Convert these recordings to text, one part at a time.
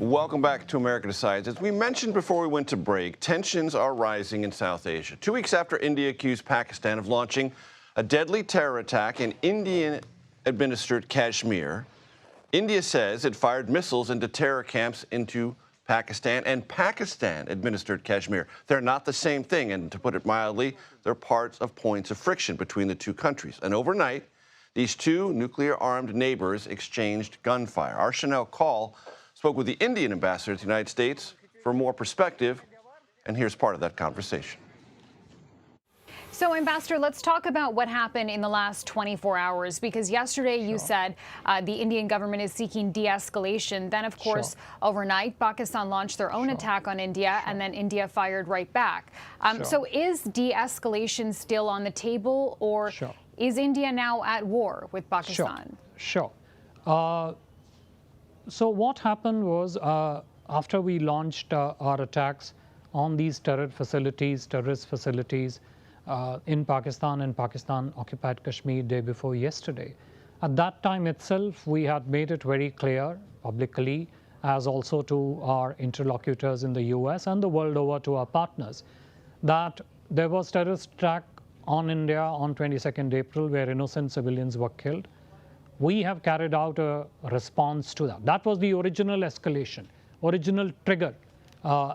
Welcome back to America Decides. As we mentioned before we went to break, tensions are rising in South Asia. 2 weeks after India accused Pakistan of launching a deadly terror attack in Indian-administered Kashmir, India says it fired missiles into terror camps into Pakistan and Pakistan-administered Kashmir. They're not the same thing, and to put it mildly, they're parts of points of friction between the two countries. And overnight, these two nuclear-armed neighbors exchanged gunfire. Our Shanelle Kaul spoke with the Indian ambassador to the United States for more perspective, and here's part of that conversation. So, Ambassador, let's talk about what happened in the last 24 hours, because yesterday you said the Indian government is seeking de-escalation. Then, of course, overnight, Pakistan launched their own attack on India, and then India fired right back. So is de-escalation still on the table, or is India now at war with Pakistan? So what happened was, after we launched our attacks on these terrorist facilities in Pakistan and Pakistan-occupied Kashmir day before yesterday, at that time itself, we had made it very clear publicly, as also to our interlocutors in the US and the world over to our partners, that there was terrorist attack on India on 22nd April where innocent civilians were killed. We have carried out a response to that. That was the original escalation, original trigger.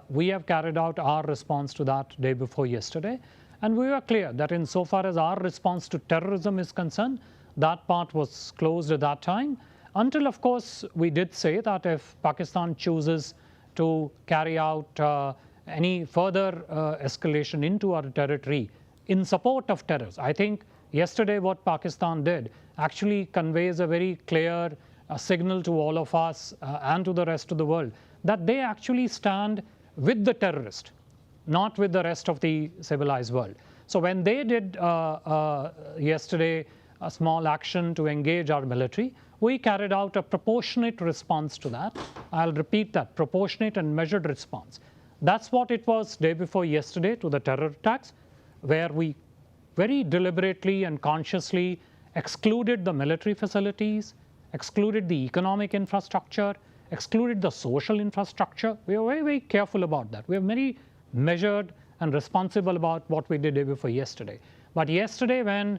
We have carried out our response to that day before yesterday. And we were clear that insofar as our response to terrorism is concerned, that part was closed at that time. Until, of course, we did say that if Pakistan chooses to carry out any further escalation into our territory in support of terrorists, I think yesterday what Pakistan did actually conveys a very clear signal to all of us and to the rest of the world that they actually stand with the terrorist, not with the rest of the civilized world. So when they did yesterday a small action to engage our military, we carried out a proportionate response to that. I'll repeat that, proportionate and measured response. That's what it was day before yesterday to the terror attacks, where we very deliberately and consciously excluded the military facilities, excluded the economic infrastructure, excluded the social infrastructure. We were very, very careful about that. We were very measured and responsible about what we did day before yesterday. But yesterday, when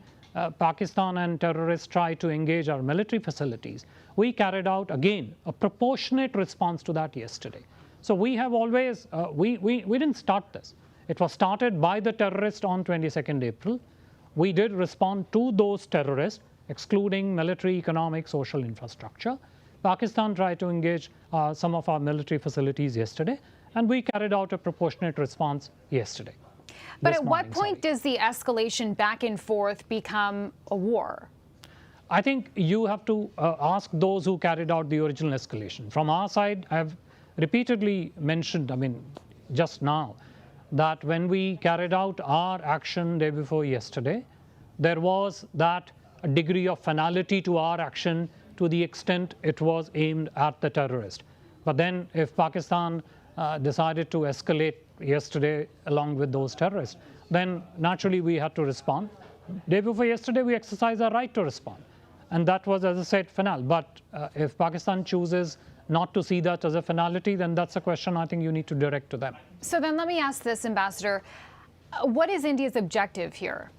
Pakistan and terrorists tried to engage our military facilities, we carried out, again, a proportionate response to that yesterday. So we have always, we didn't start this. It was started by the terrorists on 22nd April. We did respond to those terrorists, excluding military, economic, social infrastructure. Pakistan tried to engage some of our military facilities yesterday, and we carried out a proportionate response yesterday. But at what point does the escalation back and forth become a war? I think you have to ask those who carried out the original escalation. From our side, I have repeatedly mentioned, just now, that when we carried out our action day before yesterday, there was that degree of finality to our action to the extent it was aimed at the terrorist. But then if Pakistan decided to escalate yesterday along with those terrorists, then naturally we had to respond. Day before yesterday, we exercised our right to respond. And that was, as I said, final. But if Pakistan chooses not to see that as a finality, then that's a question I think you need to direct to them. So then let me ask this, Ambassador. What is India's objective here?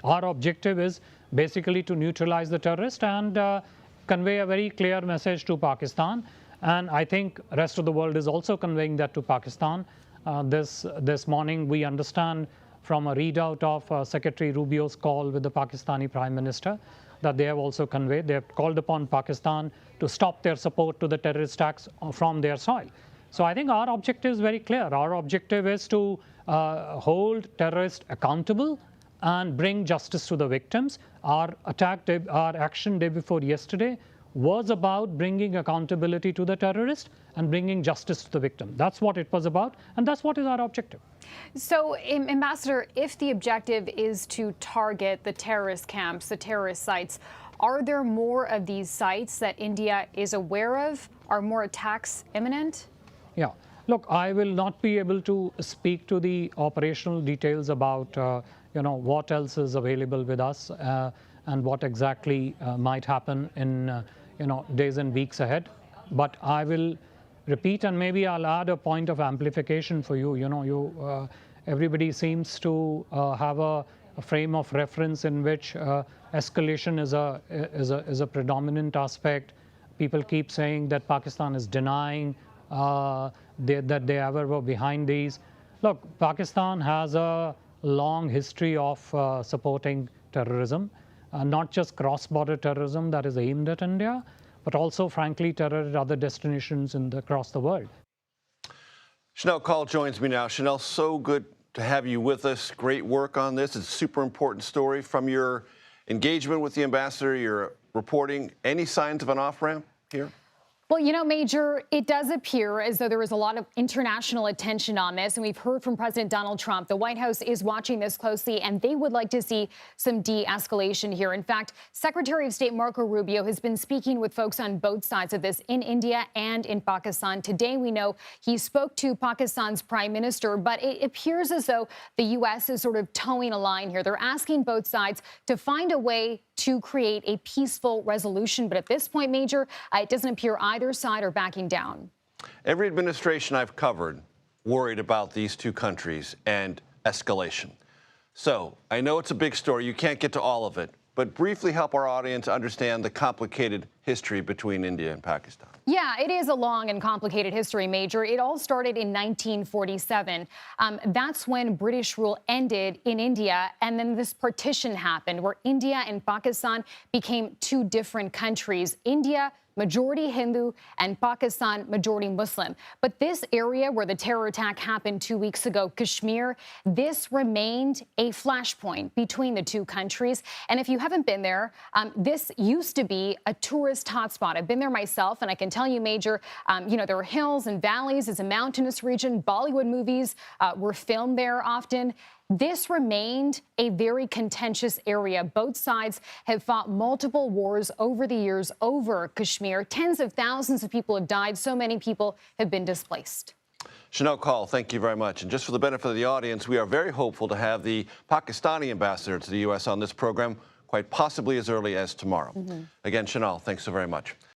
Our objective is basically to neutralize the terrorist and convey a very clear message to Pakistan. And I think the rest of the world is also conveying that to Pakistan. This morning, we understand from a readout of Secretary Rubio's call with the Pakistani Prime Minister that they have also conveyed. They have called upon Pakistan to stop their support to the terrorist attacks from their soil. So I think our objective is very clear. Our objective is to hold terrorists accountable and bring justice to the victims. Our action day before yesterday was about bringing accountability to the terrorist and bringing justice to the victim. That's what it was about, and that's what is our objective. So, Ambassador, if the objective is to target the terrorist camps, the terrorist sites, are there more of these sites that India is aware of? Are more attacks imminent? Yeah. Look, I will not be able to speak to the operational details about what else is available with us and what exactly might happen in days and weeks ahead. But I will repeat, and maybe I'll add a point of amplification for you. Everybody seems to have a frame of reference in which escalation is a predominant aspect. People keep saying that Pakistan is denying that they ever were behind these. Look, Pakistan has a long history of supporting terrorism, not just cross-border terrorism that is aimed at India, but also, frankly, terror at other destinations across the world. Shanelle Kaul joins me now. Shanelle, so good to have you with us. Great work on this. It's a super important story. From your engagement with the ambassador, your reporting, any signs of an off-ramp here? Well, Major, it does appear as though there is a lot of international attention on this, and we've heard from President Donald Trump. The White House is watching this closely, and they would like to see some de-escalation here. In fact, Secretary of State Marco Rubio has been speaking with folks on both sides of this in India and in Pakistan. Today, we know he spoke to Pakistan's prime minister, but it appears as though the U.S. is sort of towing a line here. They're asking both sides to find a way to create a peaceful resolution. But at this point, Major, it doesn't appear either side are backing down. Every administration I've covered worried about these two countries and escalation. So I know it's a big story. You can't get to all of it, but briefly help our audience understand the complicated history between India and Pakistan. Yeah, it is a long and complicated history, Major. It all started in 1947. That's when British rule ended in India, and then this partition happened where India and Pakistan became two different countries. India, majority Hindu, and Pakistan, majority Muslim. But this area where the terror attack happened 2 weeks ago, Kashmir, this remained a flashpoint between the two countries. And if you haven't been there, this used to be a tourist hotspot. I've been there myself, and I can tell you, Major, there are hills and valleys. It's a mountainous region. Bollywood movies were filmed there often. This remained a very contentious area. Both sides have fought multiple wars over the years over Kashmir. Tens of thousands of people have died. So many people have been displaced. Shanelle Kaul, thank you very much. And just for the benefit of the audience, we are very hopeful to have the Pakistani ambassador to the U.S. on this program, quite possibly as early as tomorrow. Again, Shanelle, thanks so very much.